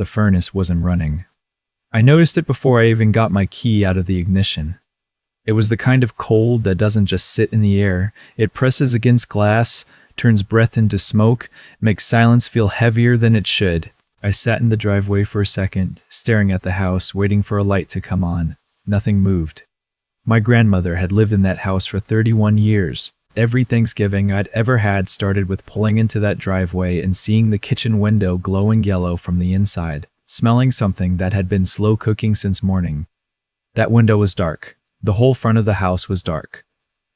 The furnace wasn't running. I noticed it before I even got my key out of the ignition. It was the kind of cold that doesn't just sit in the air. It presses against glass, turns breath into smoke, makes silence feel heavier than it should. I sat in the driveway for a second, staring at the house, waiting for a light to come on. Nothing moved. My grandmother had lived in that house for 31 years. Every Thanksgiving I'd ever had started with pulling into that driveway and seeing the kitchen window glowing yellow from the inside, smelling something that had been slow cooking since morning. That window was dark. The whole front of the house was dark.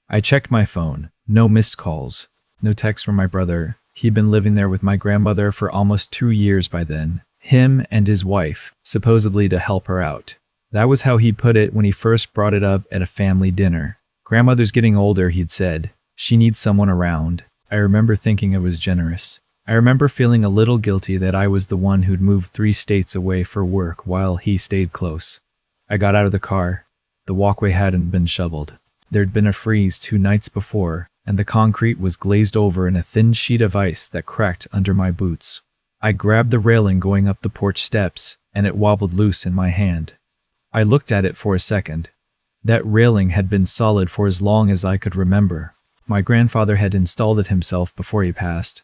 I checked my phone. No missed calls. No text from my brother. He'd been living there with my grandmother for almost 2 years by then. Him and his wife, supposedly to help her out. That was how he put it when he first brought it up at a family dinner. Grandmother's getting older, he'd said. She needs someone around. I remember thinking it was generous. I remember feeling a little guilty that I was the one who'd moved 3 states away for work while he stayed close. I got out of the car. The walkway hadn't been shoveled. There'd been a freeze 2 nights before, and the concrete was glazed over in a thin sheet of ice that cracked under my boots. I grabbed the railing going up the porch steps, and it wobbled loose in my hand. I looked at it for a second. That railing had been solid for as long as I could remember. My grandfather had installed it himself before he passed.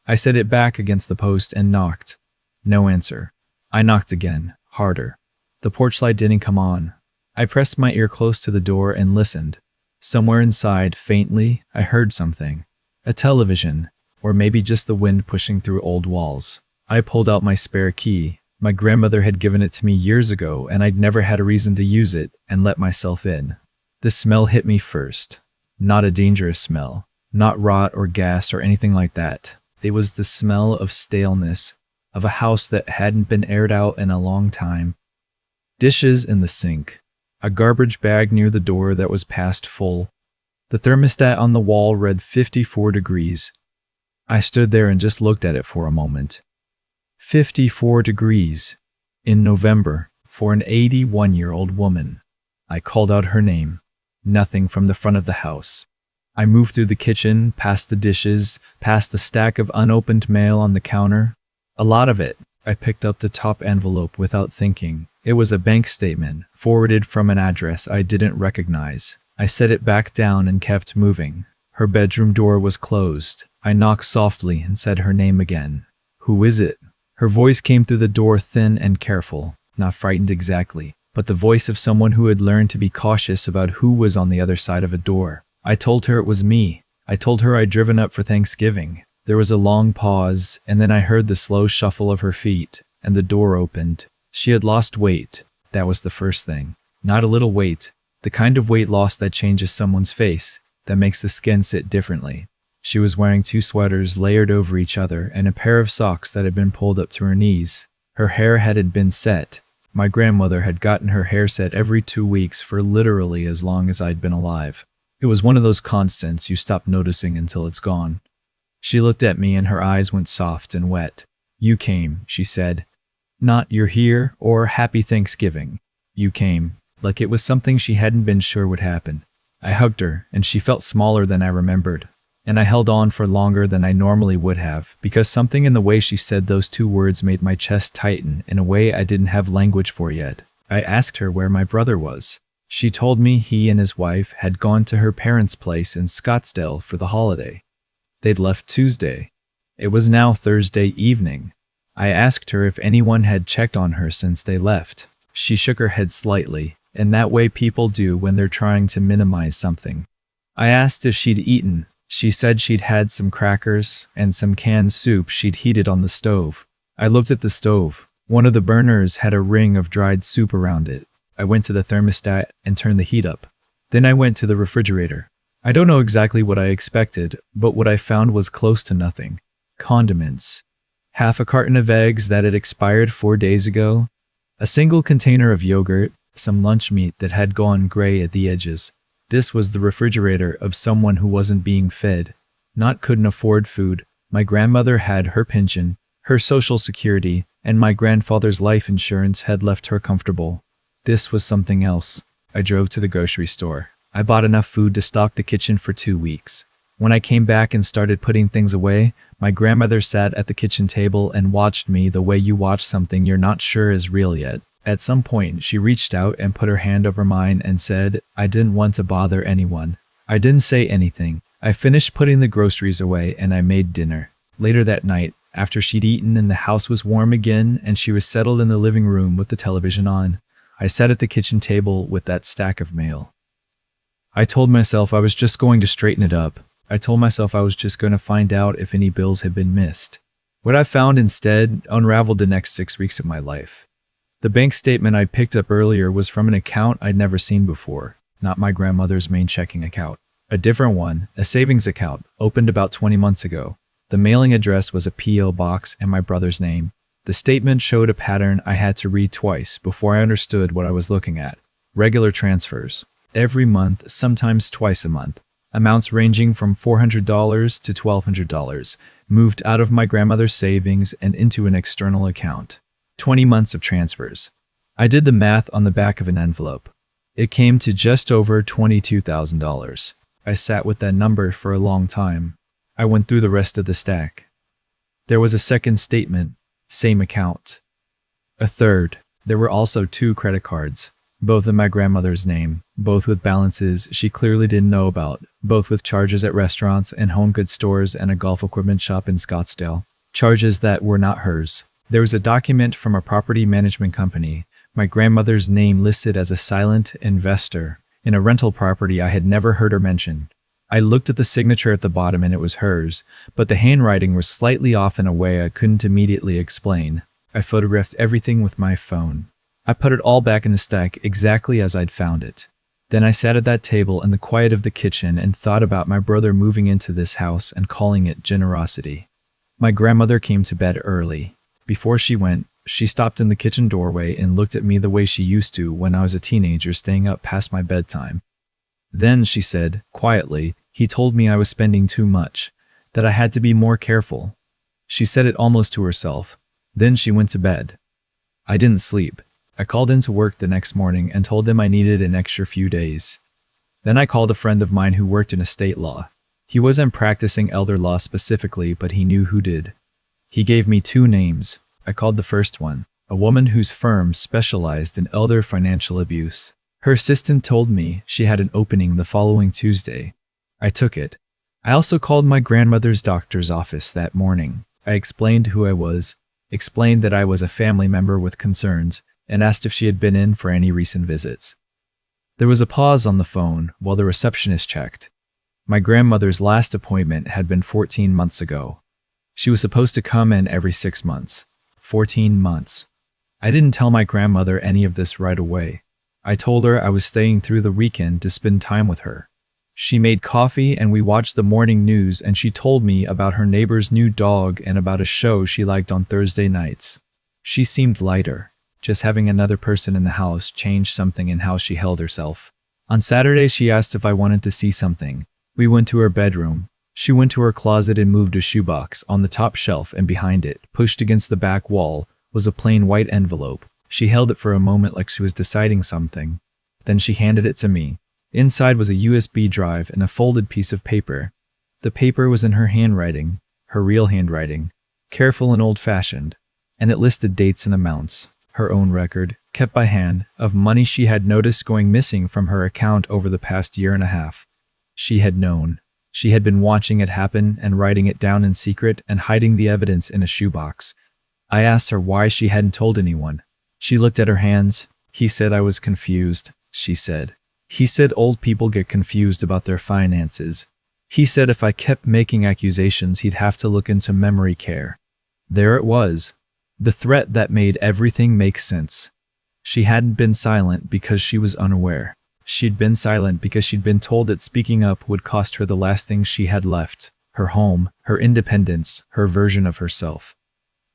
I set it back against the post and knocked. No answer. I knocked again, harder. The porch light didn't come on. I pressed my ear close to the door and listened. Somewhere inside, faintly, I heard something. A television, or maybe just the wind pushing through old walls. I pulled out my spare key. My grandmother had given it to me years ago, and I'd never had a reason to use it, and let myself in. The smell hit me first. Not a dangerous smell. Not rot or gas or anything like that. It was the smell of staleness, of a house that hadn't been aired out in a long time. Dishes in the sink. A garbage bag near the door that was past full. The thermostat on the wall read 54 degrees. I stood there and just looked at it for a moment. 54 degrees. In November, for an 81-year-old woman. I called out her name. Nothing from the front of the house. I moved through the kitchen, past the dishes, past the stack of unopened mail on the counter. A lot of it. I picked up the top envelope without thinking. It was a bank statement, forwarded from an address I didn't recognize. I set it back down and kept moving. Her bedroom door was closed. I knocked softly and said her name again. "Who is it?" Her voice came through the door, thin and careful, not frightened exactly, but the voice of someone who had learned to be cautious about who was on the other side of a door. I told her it was me. I told her I'd driven up for Thanksgiving. There was a long pause, and then I heard the slow shuffle of her feet, and the door opened. She had lost weight. That was the first thing. Not a little weight. The kind of weight loss that changes someone's face, that makes the skin sit differently. She was wearing 2 sweaters layered over each other and a pair of socks that had been pulled up to her knees. Her hair hadn't been set. My grandmother had gotten her hair set every 2 weeks for literally as long as I'd been alive. It was one of those constants you stop noticing until it's gone. She looked at me and her eyes went soft and wet. "You came," she said. Not "you're here" or "happy Thanksgiving." You came, like it was something she hadn't been sure would happen. I hugged her, and she felt smaller than I remembered. And I held on for longer than I normally would have, because something in the way she said those 2 words made my chest tighten in a way I didn't have language for yet. I asked her where my brother was. She told me he and his wife had gone to her parents' place in Scottsdale for the holiday. They'd left Tuesday. It was now Thursday evening. I asked her if anyone had checked on her since they left. She shook her head slightly, in that way people do when they're trying to minimize something. I asked if she'd eaten. She said she'd had some crackers and some canned soup she'd heated on the stove. I looked at the stove. One of the burners had a ring of dried soup around it. I went to the thermostat and turned the heat up. Then I went to the refrigerator. I don't know exactly what I expected, but what I found was close to nothing. Condiments. Half a carton of eggs that had expired 4 days ago. A single container of yogurt. Some lunch meat that had gone gray at the edges. This was the refrigerator of someone who wasn't being fed. Not couldn't afford food. My grandmother had her pension, her social security, and my grandfather's life insurance had left her comfortable. This was something else. I drove to the grocery store. I bought enough food to stock the kitchen for 2 weeks. When I came back and started putting things away, my grandmother sat at the kitchen table and watched me the way you watch something you're not sure is real yet. At some point, she reached out and put her hand over mine and said, "I didn't want to bother anyone." I didn't say anything. I finished putting the groceries away and I made dinner. Later that night, after she'd eaten and the house was warm again and she was settled in the living room with the television on, I sat at the kitchen table with that stack of mail. I told myself I was just going to straighten it up. I told myself I was just going to find out if any bills had been missed. What I found instead unraveled the next 6 weeks of my life. The bank statement I picked up earlier was from an account I'd never seen before, not my grandmother's main checking account. A different one, a savings account, opened about 20 months ago. The mailing address was a P.O. box and my brother's name. The statement showed a pattern I had to read twice before I understood what I was looking at. Regular transfers. Every month, sometimes twice a month. Amounts ranging from $400 to $1,200, moved out of my grandmother's savings and into an external account. 20 months of transfers. I did the math on the back of an envelope. It came to just over $22,000. I sat with that number for a long time. I went through the rest of the stack. There was a second statement, same account. A third. There were also 2 credit cards. Both in my grandmother's name, both with balances she clearly didn't know about, both with charges at restaurants and home goods stores and a golf equipment shop in Scottsdale. Charges that were not hers. There was a document from a property management company, my grandmother's name listed as a silent investor in a rental property I had never heard her mention. I looked at the signature at the bottom and it was hers, but the handwriting was slightly off in a way I couldn't immediately explain. I photographed everything with my phone. I put it all back in the stack exactly as I'd found it. Then I sat at that table in the quiet of the kitchen and thought about my brother moving into this house and calling it generosity. My grandmother came to bed early. Before she went, she stopped in the kitchen doorway and looked at me the way she used to when I was a teenager staying up past my bedtime. Then she said, quietly, "He told me I was spending too much, that I had to be more careful." She said it almost to herself. Then she went to bed. I didn't sleep. I called into work the next morning and told them I needed an extra few days. Then I called a friend of mine who worked in estate law. He wasn't practicing elder law specifically, but he knew who did. He gave me 2 names. I called the first one, a woman whose firm specialized in elder financial abuse. Her assistant told me she had an opening the following Tuesday. I took it. I also called my grandmother's doctor's office that morning. I explained who I was, explained that I was a family member with concerns, and asked if she had been in for any recent visits. There was a pause on the phone while the receptionist checked. My grandmother's last appointment had been 14 months ago. She was supposed to come in every 6 months. 14 months. I didn't tell my grandmother any of this right away. I told her I was staying through the weekend to spend time with her. She made coffee and we watched the morning news, and she told me about her neighbor's new dog and about a show she liked on Thursday nights. She seemed lighter. Just having another person in the house changed something in how she held herself. On Saturday, she asked if I wanted to see something. We went to her bedroom. She went to her closet and moved a shoebox. On the top shelf and behind it, pushed against the back wall, was a plain white envelope. She held it for a moment like she was deciding something. Then she handed it to me. Inside was a USB drive and a folded piece of paper. The paper was in her handwriting, her real handwriting, careful and old-fashioned, and it listed dates and amounts. Her own record, kept by hand, of money she had noticed going missing from her account over the past year and a half. She had known. She had been watching it happen and writing it down in secret and hiding the evidence in a shoebox. I asked her why she hadn't told anyone. She looked at her hands. "He said I was confused," she said. "He said old people get confused about their finances. He said if I kept making accusations, he'd have to look into memory care." There it was. The threat that made everything make sense. She hadn't been silent because she was unaware. She'd been silent because she'd been told that speaking up would cost her the last thing she had left, her home, her independence, her version of herself.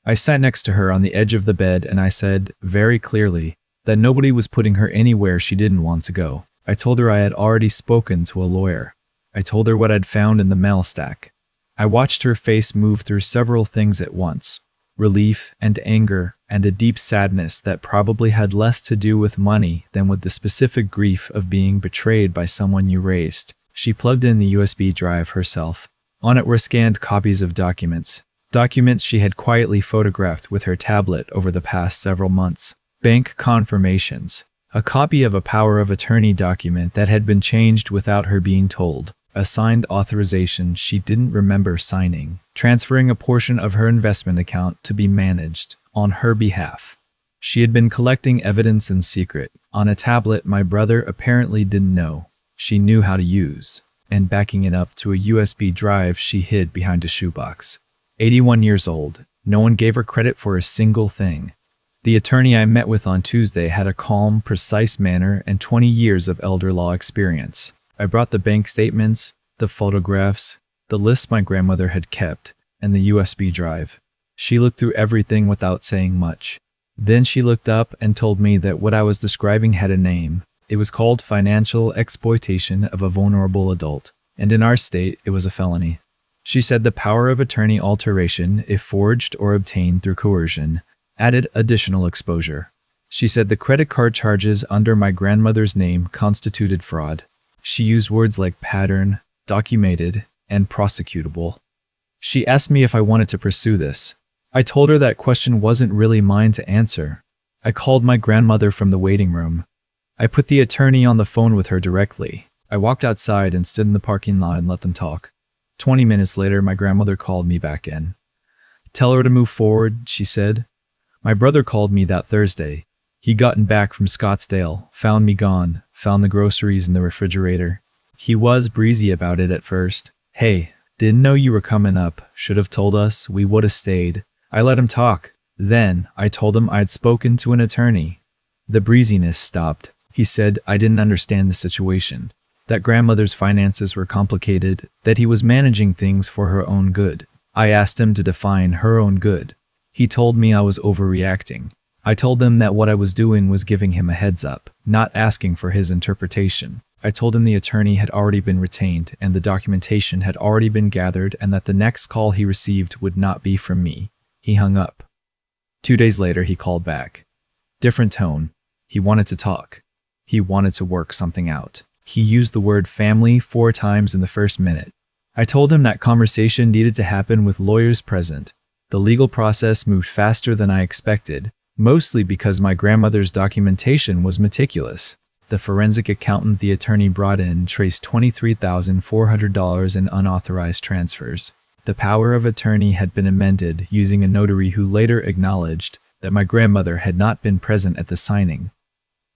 I sat next to her on the edge of the bed and I said, very clearly, that nobody was putting her anywhere she didn't want to go. I told her I had already spoken to a lawyer. I told her what I'd found in the mail stack. I watched her face move through several things at once. Relief and anger and a deep sadness that probably had less to do with money than with the specific grief of being betrayed by someone you raised. She plugged in the USB drive herself. On it were scanned copies of documents. Documents she had quietly photographed with her tablet over the past several months. Bank confirmations. A copy of a power of attorney document that had been changed without her being told. A signed authorization she didn't remember signing. Transferring a portion of her investment account to be managed on her behalf. She had been collecting evidence in secret on a tablet my brother apparently didn't know she knew how to use, and backing it up to a USB drive she hid behind a shoebox. 81 years old, no one gave her credit for a single thing. The attorney I met with on Tuesday had a calm, precise manner and 20 years of elder law experience. I brought the bank statements, the photographs, the list my grandmother had kept, and the USB drive. She looked through everything without saying much. Then she looked up and told me that what I was describing had a name. It was called financial exploitation of a vulnerable adult, and in our state, it was a felony. She said the power of attorney alteration, if forged or obtained through coercion, added additional exposure. She said the credit card charges under my grandmother's name constituted fraud. She used words like pattern, documented, and prosecutable. She asked me if I wanted to pursue this. I told her that question wasn't really mine to answer. I called my grandmother from the waiting room. I put the attorney on the phone with her directly. I walked outside and stood in the parking lot and let them talk. 20 minutes later, my grandmother called me back in. "Tell her to move forward," she said. My brother called me that Thursday. He'd gotten back from Scottsdale, found me gone, found the groceries in the refrigerator. He was breezy about it at first. "Hey, didn't know you were coming up. Should have told us. We would have stayed." I let him talk. Then I told him I'd spoken to an attorney. The breeziness stopped. He said I didn't understand the situation, that grandmother's finances were complicated, that he was managing things for her own good. I asked him to define her own good. He told me I was overreacting. I told him that what I was doing was giving him a heads up, not asking for his interpretation. I told him the attorney had already been retained and the documentation had already been gathered and that the next call he received would not be from me. He hung up. 2 days later, he called back. Different tone. He wanted to talk. He wanted to work something out. He used the word family 4 times in the first minute. I told him that conversation needed to happen with lawyers present. The legal process moved faster than I expected, mostly because my grandmother's documentation was meticulous. The forensic accountant the attorney brought in traced $23,400 in unauthorized transfers. The power of attorney had been amended using a notary who later acknowledged that my grandmother had not been present at the signing,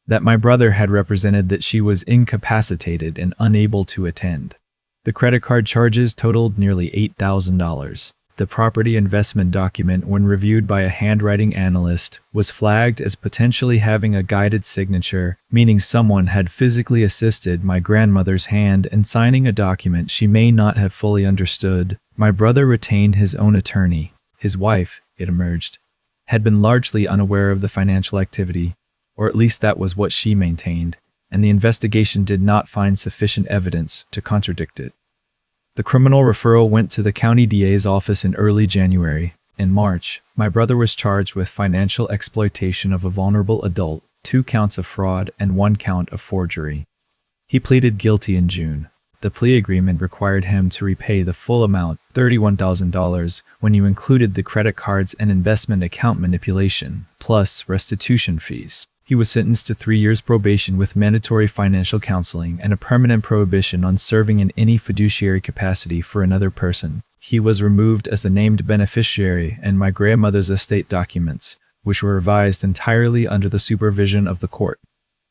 that my brother had represented that she was incapacitated and unable to attend. The credit card charges totaled nearly $8,000. The property investment document, when reviewed by a handwriting analyst, was flagged as potentially having a guided signature, meaning someone had physically assisted my grandmother's hand in signing a document she may not have fully understood. My brother retained his own attorney. His wife, it emerged, had been largely unaware of the financial activity, or at least that was what she maintained, and the investigation did not find sufficient evidence to contradict it. The criminal referral went to the county DA's office in early January. In March, my brother was charged with financial exploitation of a vulnerable adult, 2 counts of fraud and 1 count of forgery. He pleaded guilty in June. The plea agreement required him to repay the full amount, $31,000, when you included the credit cards and investment account manipulation, plus restitution fees. He was sentenced to 3 years probation with mandatory financial counseling and a permanent prohibition on serving in any fiduciary capacity for another person. He was removed as a named beneficiary in my grandmother's estate documents, which were revised entirely under the supervision of the court.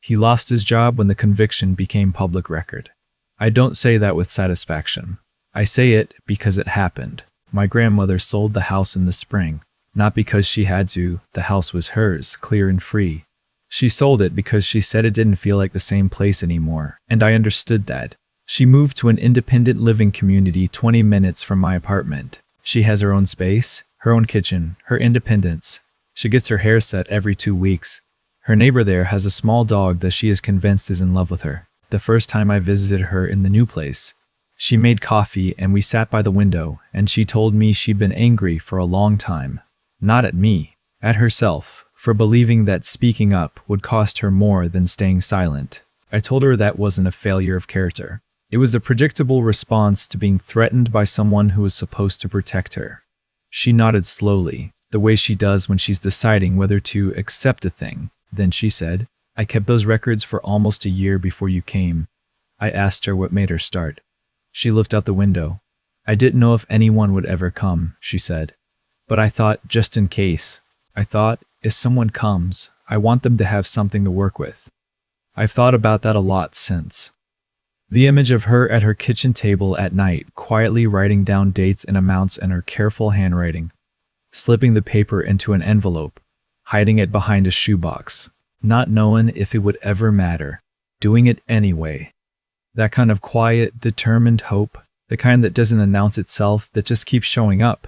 He lost his job when the conviction became public record. I don't say that with satisfaction. I say it because it happened. My grandmother sold the house in the spring, not because she had to. The house was hers, clear and free. She sold it because she said it didn't feel like the same place anymore, and I understood that. She moved to an independent living community 20 minutes from my apartment. She has her own space, her own kitchen, her independence. She gets her hair set every 2 weeks. Her neighbor there has a small dog that she is convinced is in love with her. The first time I visited her in the new place, she made coffee and we sat by the window, and she told me she'd been angry for a long time. Not at me, at herself, for believing that speaking up would cost her more than staying silent. I told her that wasn't a failure of character. It was a predictable response to being threatened by someone who was supposed to protect her. She nodded slowly, the way she does when she's deciding whether to accept a thing. Then she said, I kept those records for almost a year before you came. I asked her what made her start. She looked out the window. I didn't know if anyone would ever come, she said. But I thought, just in case. I thought, if someone comes, I want them to have something to work with. I've thought about that a lot since. The image of her at her kitchen table at night, quietly writing down dates and amounts in her careful handwriting, slipping the paper into an envelope, hiding it behind a shoebox, not knowing if it would ever matter, doing it anyway. That kind of quiet, determined hope, the kind that doesn't announce itself, that just keeps showing up.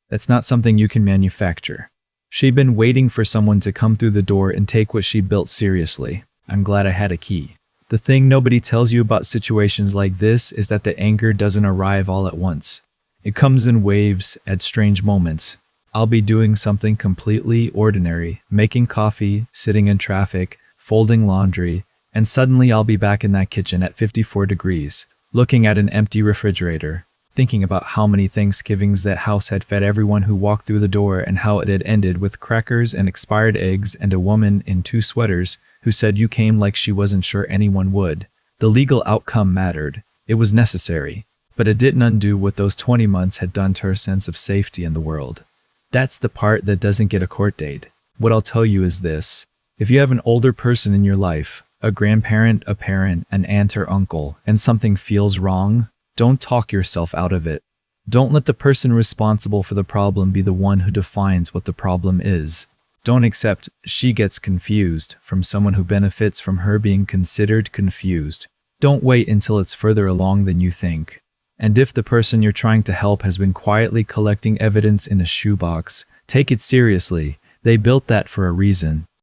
That's not something you can manufacture. She'd been waiting for someone to come through the door and take what she built seriously. I'm glad I had a key. The thing nobody tells you about situations like this is that the anger doesn't arrive all at once. It comes in waves, at strange moments. I'll be doing something completely ordinary, making coffee, sitting in traffic, folding laundry, and suddenly I'll be back in that kitchen at 54 degrees, looking at an empty refrigerator, thinking about how many Thanksgivings that house had fed everyone who walked through the door and how it had ended with crackers and expired eggs and a woman in 2 sweaters who said you came like she wasn't sure anyone would. The legal outcome mattered. It was necessary. But it didn't undo what those 20 months had done to her sense of safety in the world. That's the part that doesn't get a court date. What I'll tell you is this. If you have an older person in your life, a grandparent, a parent, an aunt or uncle, and something feels wrong, don't talk yourself out of it. Don't let the person responsible for the problem be the one who defines what the problem is. Don't accept she gets confused from someone who benefits from her being considered confused. Don't wait until it's further along than you think. And if the person you're trying to help has been quietly collecting evidence in a shoebox, take it seriously. They built that for a reason.